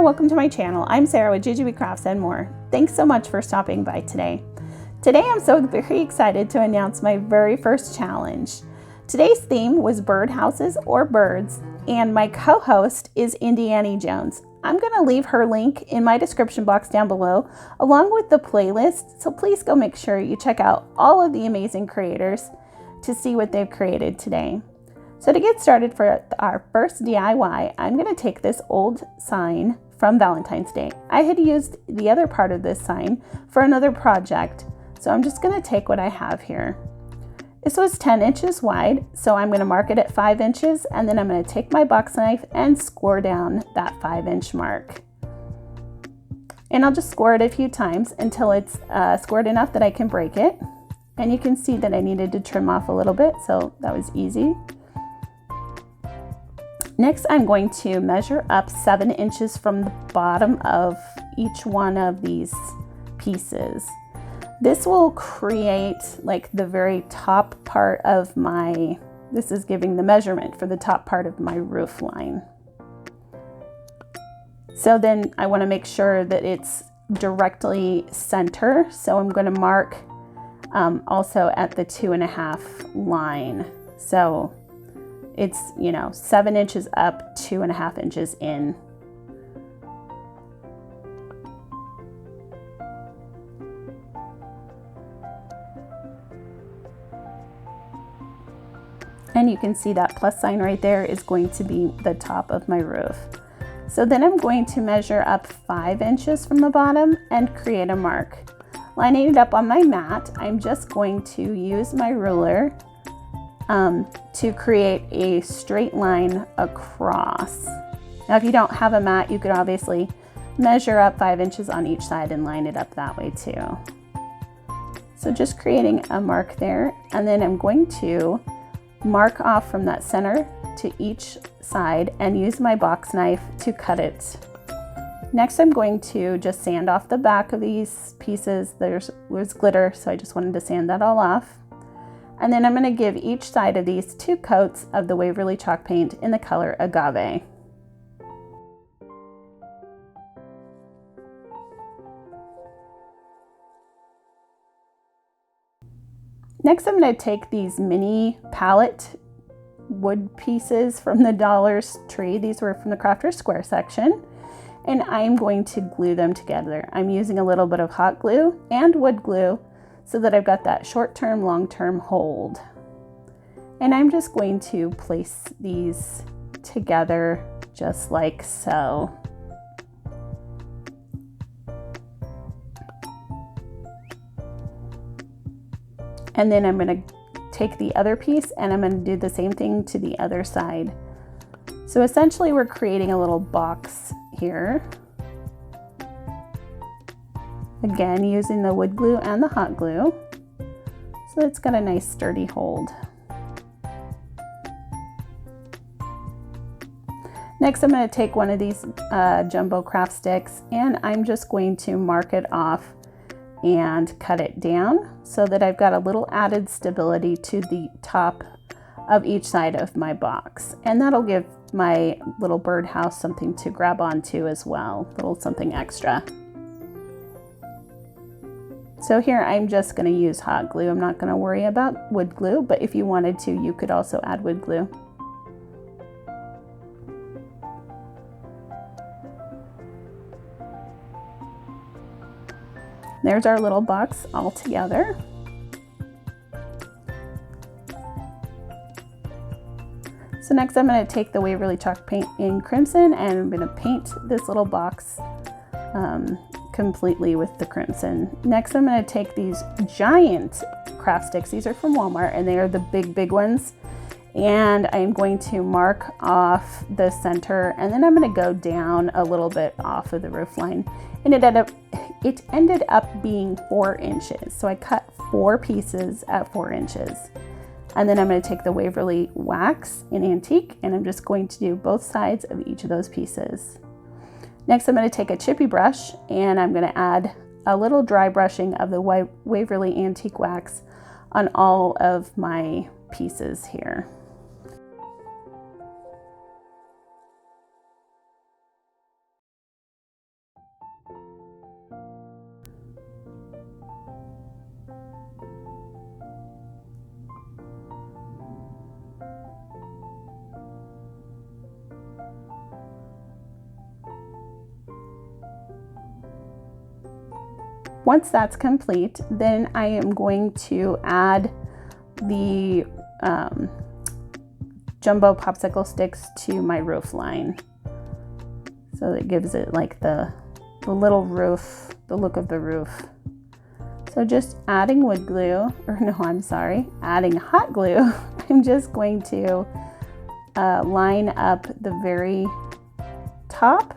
welcome to my channel. I'm Sarah with Jujube Crafts and more. Thanks so much for stopping by today. Today I'm so very excited to announce my very first challenge. Today's theme was birdhouses or birds, and my co-host is Indiana Jones. I'm going to leave her link in my description box down below, along with the playlist, so please go make sure you check out all of the amazing creators to see what they've created today. So to get started for our first DIY, I'm going to take this old sign from Valentine's Day. I had used the other part of this sign for another project, so I'm just going to take what I have here. This was 10 inches wide, so I'm going to mark it at 5 inches, and then I'm going to take my box knife and score down that 5-inch mark. And I'll just score it a few times until it's scored enough that I can break it. And you can see that I needed to trim off a little bit, so that was easy. Next, I'm going to measure up 7 inches from the bottom of each one of these pieces. This will create like the very top part of this is giving the measurement for the top part of my roof line. So then I want to make sure that it's directly center. So I'm going to mark also at the 2.5 line. So it's, 7 inches up, 2.5 inches in. And you can see that plus sign right there is going to be the top of my roof. So then I'm going to measure up 5 inches from the bottom and create a mark. Lining it up on my mat, I'm just going to use my ruler to create a straight line across. Now, if you don't have a mat, you could obviously measure up 5 inches on each side and line it up that way too. So just creating a mark there, and then I'm going to mark off from that center to each side and use my box knife to cut it. Next, I'm going to just sand off the back of these pieces. There was glitter, so I just wanted to sand that all off. And then I'm going to give each side of these 2 coats of the Waverly Chalk paint in the color Agave. Next, I'm going to take these mini pallet wood pieces from the Dollar Tree. These were from the Crafter's Square section. And I'm going to glue them together. I'm using a little bit of hot glue and wood glue so that I've got that short-term, long-term hold. And I'm just going to place these together just like so. And then I'm going to take the other piece and I'm going to do the same thing to the other side. So essentially we're creating a little box here. Again, using the wood glue and the hot glue. So it's got a nice sturdy hold. Next, I'm going to take one of these jumbo craft sticks and I'm just going to mark it off and cut it down so that I've got a little added stability to the top of each side of my box. And that'll give my little birdhouse something to grab onto as well, a little something extra. So here I'm just going to use hot glue. I'm not going to worry about wood glue, but if you wanted to, you could also add wood glue. There's our little box all together. So next I'm going to take the Waverly Chalk paint in crimson and I'm going to paint this little box completely with the crimson. Next I'm going to take these giant craft sticks. These are from Walmart and they are the big ones. And I'm going to mark off the center and then I'm going to go down a little bit off of the roof line. And it ended up being 4 inches. So I cut 4 pieces at 4 inches. And then I'm going to take the Waverly wax in Antique and I'm just going to do both sides of each of those pieces. Next, I'm going to take a chippy brush and I'm going to add a little dry brushing of the Waverly Antique wax on all of my pieces here. Once that's complete, then I am going to add the jumbo popsicle sticks to my roof line. So it gives it like the little roof, the look of the roof. So just adding wood glue, or no, I'm sorry, adding hot glue. I'm just going to line up the very top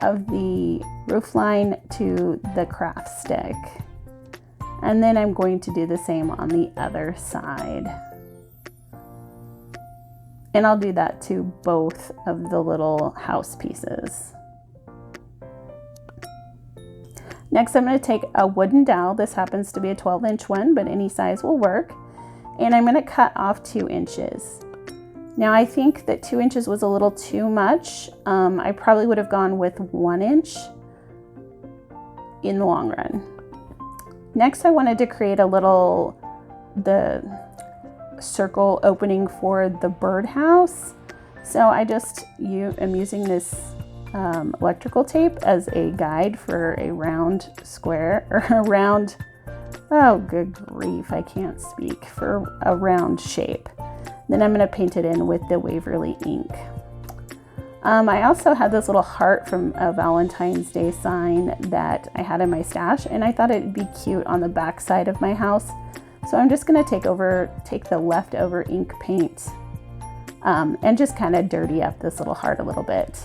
of the roof line to the craft stick. And then I'm going to do the same on the other side. And I'll do that to both of the little house pieces. Next, I'm going to take a wooden dowel. This happens to be a 12-inch one, but any size will work. And I'm going to cut off 2 inches. Now, I think that 2 inches was a little too much. I probably would have gone with 1 inch in the long run. Next, I wanted to create the circle opening for the birdhouse. So I am using this electrical tape as a guide for a round square, or a round, oh good grief, I can't speak, for a round shape. Then I'm going to paint it in with the Waverly ink. I also had this little heart from a Valentine's Day sign that I had in my stash, and I thought it'd be cute on the back side of my house. So I'm just going to take the leftover ink paint and just kind of dirty up this little heart a little bit.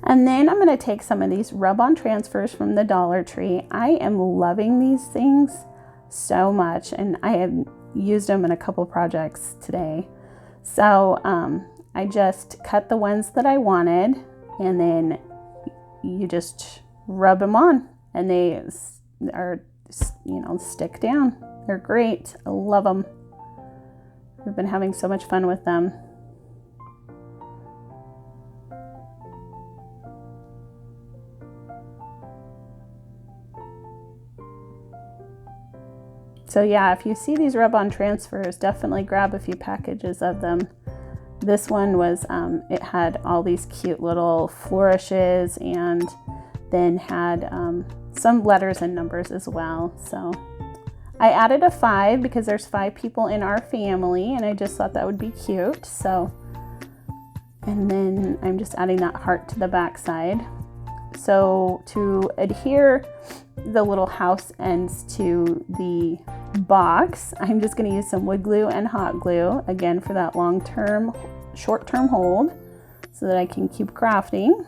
And then I'm going to take some of these rub-on transfers from the Dollar Tree. I am loving these things so much, and I have used them in a couple projects today. So I just cut the ones that I wanted, and then you just rub them on, and they are, stick down. They're great. I love them. We've been having so much fun with them. So yeah, if you see these rub-on transfers, definitely grab a few packages of them. This one was, it had all these cute little flourishes, and then had some letters and numbers as well. So I added a 5 because there's 5 people in our family, and I just thought that would be cute. So, and then I'm just adding that heart to the back side. So to adhere the little house ends to the box, I'm just going to use some wood glue and hot glue, again for that long-term, short-term hold, so that I can keep crafting.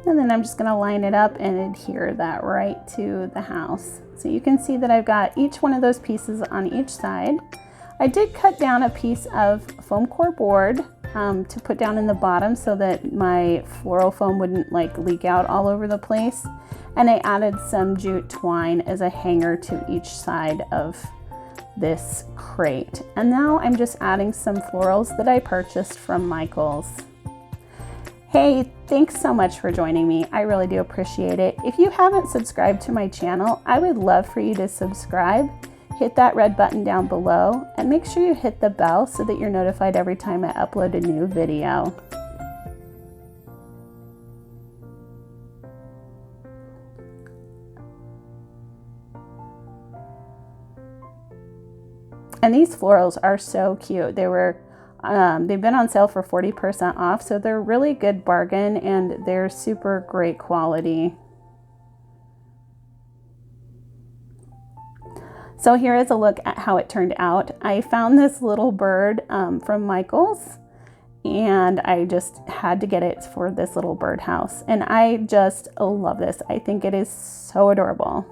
And then I'm just going to line it up and adhere that right to the house. So you can see that I've got each one of those pieces on each side. I did cut down a piece of foam core board to put down in the bottom so that my floral foam wouldn't like leak out all over the place. And I added some jute twine as a hanger to each side of this crate. And now I'm just adding some florals that I purchased from Michael's. Hey, thanks so much for joining me. I really do appreciate it. If you haven't subscribed to my channel, I would love for you to subscribe. Hit that red button down below, and make sure you hit the bell so that you're notified every time I upload a new video. And these florals are so cute. They've been on sale for 40% off, so they're really good bargain, and they're super great quality. So here is a look at how it turned out. I found this little bird from Michael's, and I just had to get it for this little birdhouse. And I just love this. I think it is so adorable.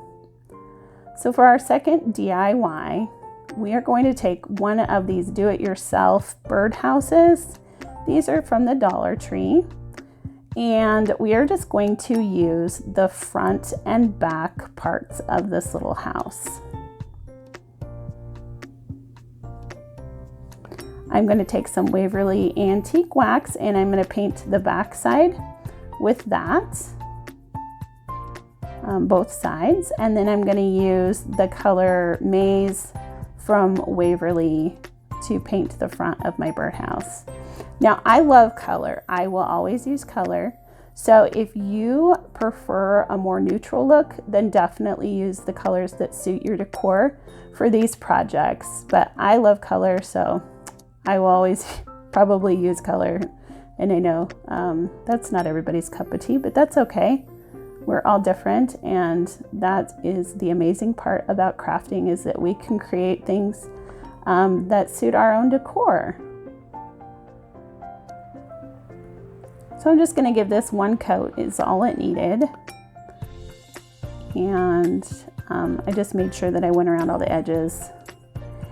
So for our second DIY, we are going to take one of these do-it-yourself birdhouses. These are from the Dollar Tree. And we are just going to use the front and back parts of this little house. I'm going to take some Waverly Antique wax and I'm going to paint the back side with that, both sides. And then I'm going to use the color Maize from Waverly to paint the front of my birdhouse. Now, I love color. I will always use color. So if you prefer a more neutral look, then definitely use the colors that suit your decor for these projects. But I love color, so I will always probably use color. And I know that's not everybody's cup of tea, but that's okay. We're all different, and that is the amazing part about crafting, is that we can create things that suit our own decor. So I'm just going to give this one coat is all it needed. And I just made sure that I went around all the edges.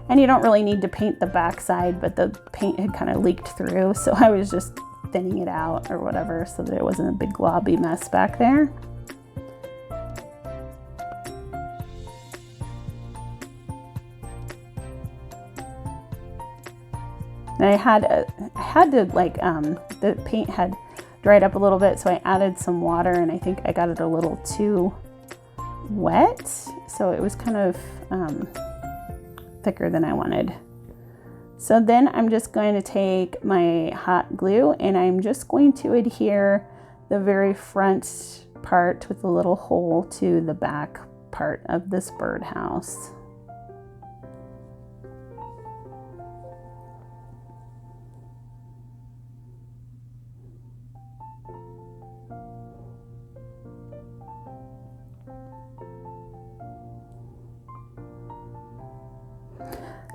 And you don't really need to paint the back side, but the paint had kind of leaked through, so I was just thinning it out or whatever so that it wasn't a big globby mess back there. And I had to like, the paint had dried up a little bit, so I added some water, and I think I got it a little too wet. So it was kind of thicker than I wanted. So then I'm just going to take my hot glue and I'm just going to adhere the very front part with a little hole to the back part of this birdhouse.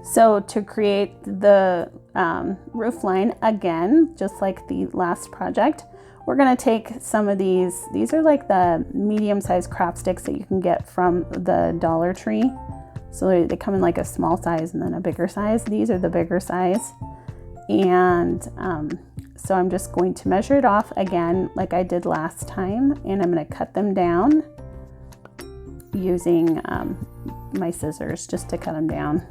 So to create the roof line, again, just like the last project, we're going to take some of these are like the medium-sized craft sticks that you can get from the Dollar Tree. So they come in like a small size and then a bigger size. These are the bigger size. And so I'm just going to measure it off again like I did last time, and I'm going to cut them down using my scissors just to cut them down.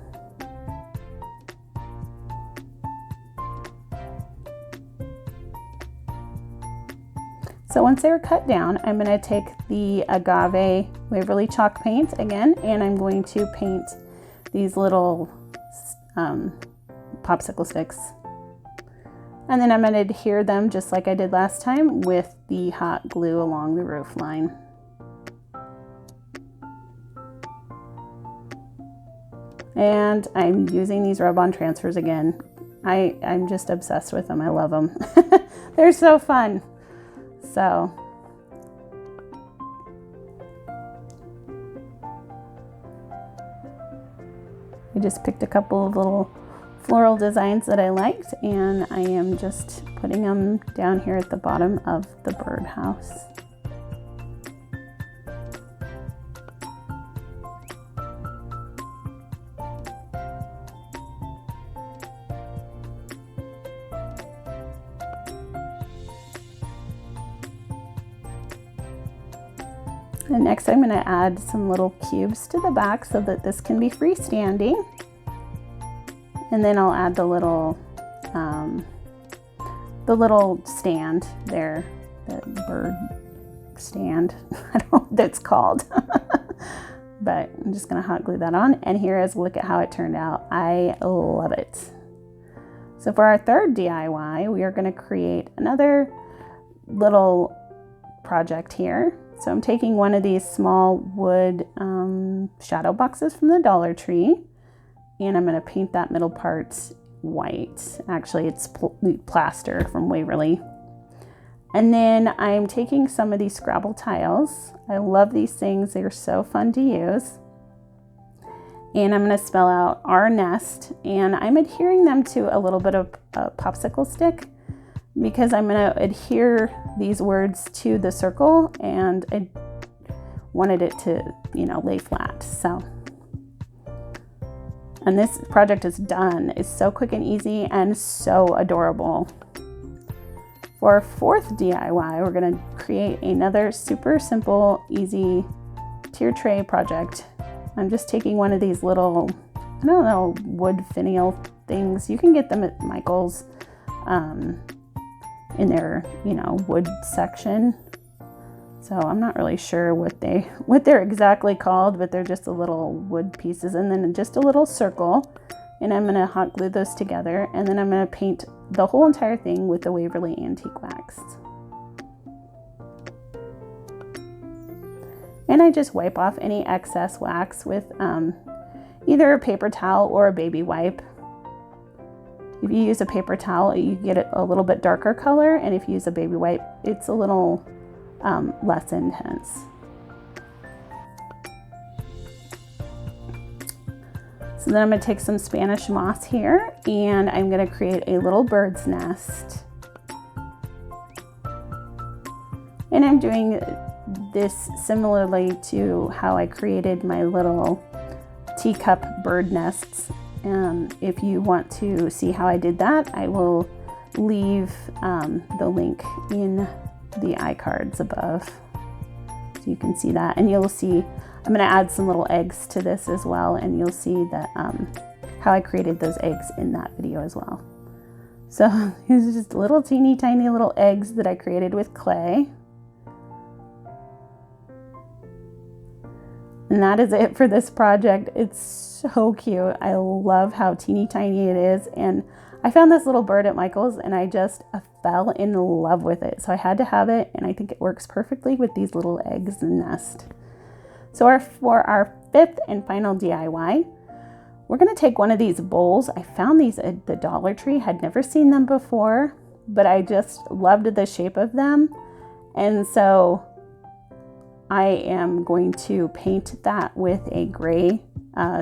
So once they're cut down, I'm going to take the agave Waverly Chalk paint again, and I'm going to paint these little popsicle sticks. And then I'm going to adhere them just like I did last time with the hot glue along the roof line. And I'm using these rub-on transfers again. I'm just obsessed with them. I love them. They're so fun. So I just picked a couple of little floral designs that I liked, and I am just putting them down here at the bottom of the birdhouse. And next I'm going to add some little cubes to the back so that this can be freestanding. And then I'll add the little stand there, the bird stand, I don't know what that's called. But I'm just going to hot glue that on. And here is a look at how it turned out. I love it. So for our third DIY, we are going to create another little project here. So I'm taking one of these small wood shadow boxes from the Dollar Tree, and I'm going to paint that middle part white. Actually, it's plaster from Waverly. And then I'm taking some of these Scrabble tiles. I love these things. They're so fun to use. And I'm going to spell out our nest, and I'm adhering them to a little bit of a popsicle stick, because I'm going to adhere these words to the circle, and I wanted it to, lay flat. So, and this project is done. It's so quick and easy and so adorable For our fourth DIY, we're going to create another super simple, easy tier tray project. I'm just taking one of these little, I don't know, wood finial things. You can get them at Michael's in their, wood section. So I'm not really sure what they're exactly called, but they're just the little wood pieces, and then just a little circle. And I'm going to hot glue those together, and then I'm going to paint the whole entire thing with the Waverly Antique wax. And I just wipe off any excess wax with either a paper towel or a baby wipe. If you use a paper towel, you get a little bit darker color, and if you use a baby wipe, it's a little less intense. So then I'm going to take some Spanish moss here, and I'm going to create a little bird's nest. And I'm doing this similarly to how I created my little teacup bird nests. If you want to see how I did that, I will leave the link in the iCards above, so you can see that. And you'll see I'm going to add some little eggs to this as well, and you'll see that how I created those eggs in that video as well. So these are just little teeny tiny little eggs that I created with clay. And that is it for this project. It's so cute. I love how teeny tiny it is. And I found this little bird at Michael's, and I just fell in love with it. So I had to have it, and I think it works perfectly with these little eggs and nest. So for our fifth and final DIY, we're going to take one of these bowls. I found these at the Dollar Tree, had never seen them before, but I just loved the shape of them. And so I am going to paint that with a gray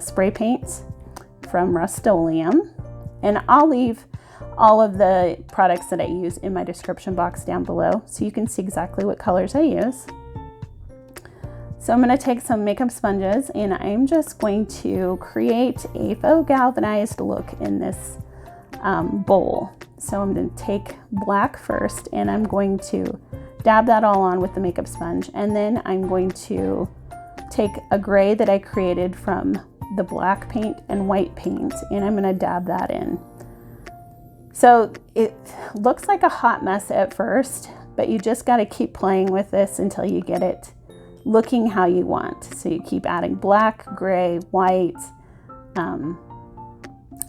spray paint from Rust-Oleum. And I'll leave all of the products that I use in my description box down below, so you can see exactly what colors I use. So I'm going to take some makeup sponges, and I'm just going to create a faux galvanized look in this bowl. So I'm going to take black first, and I'm going to dab that all on with the makeup sponge. And then I'm going to take a gray that I created from the black paint and white paint, and I'm going to dab that in. So it looks like a hot mess at first, but you just got to keep playing with this until you get it looking how you want. So you keep adding black, gray, white,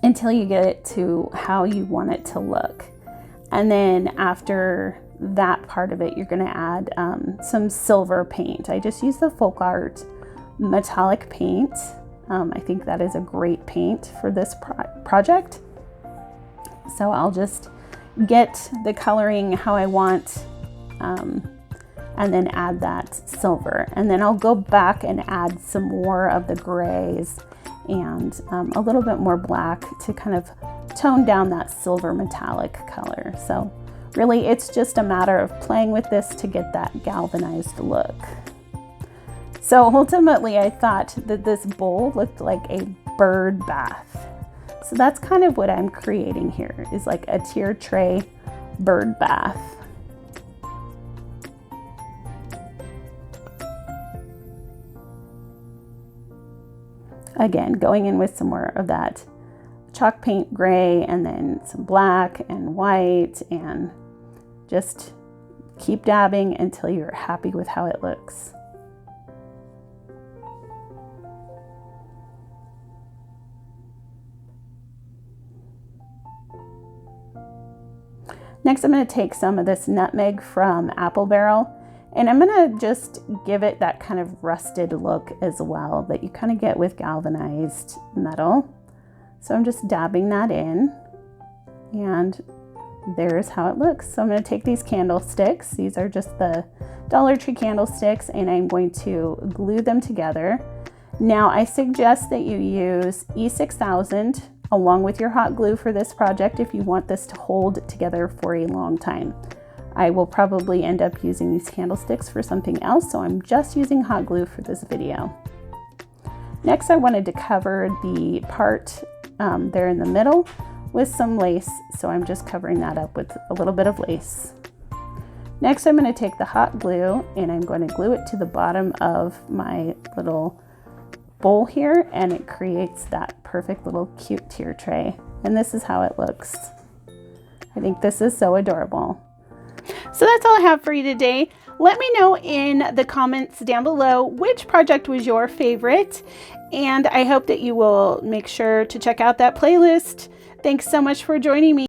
until you get it to how you want it to look. And then after that part of it, you're going to add some silver paint. I just use the Folk Art metallic paint. I think that is a great paint for this project. So I'll just get the coloring how I want, and then add that silver. And then I'll go back and add some more of the grays and a little bit more black to kind of tone down that silver metallic color. So really, it's just a matter of playing with this to get that galvanized look. So ultimately, I thought that this bowl looked like a bird bath. So that's kind of what I'm creating here, is like a tier tray bird bath. Again, going in with some more of that chalk paint gray, and then some black and white, and just keep dabbing until you're happy with how it looks. Next, I'm going to take some of this nutmeg from Apple Barrel, and I'm going to just give it that kind of rusted look as well that you kind of get with galvanized metal. So I'm just dabbing that in, and there's how it looks. So I'm going to take these candlesticks. These are just the Dollar Tree candlesticks, and I'm going to glue them together. Now, I suggest that you use E6000 along with your hot glue for this project if you want this to hold together for a long time. I will probably end up using these candlesticks for something else, so I'm just using hot glue for this video. Next, I wanted to cover the part there in the middle with some lace, so I'm just covering that up with a little bit of lace. Next, I'm going to take the hot glue and I'm going to glue it to the bottom of my little bowl here, and it creates that perfect little cute tier tray. And this is how it looks. I think this is so adorable. So that's all I have for you today. Let me know in the comments down below which project was your favorite, and I hope that you will make sure to check out that playlist. Thanks so much for joining me.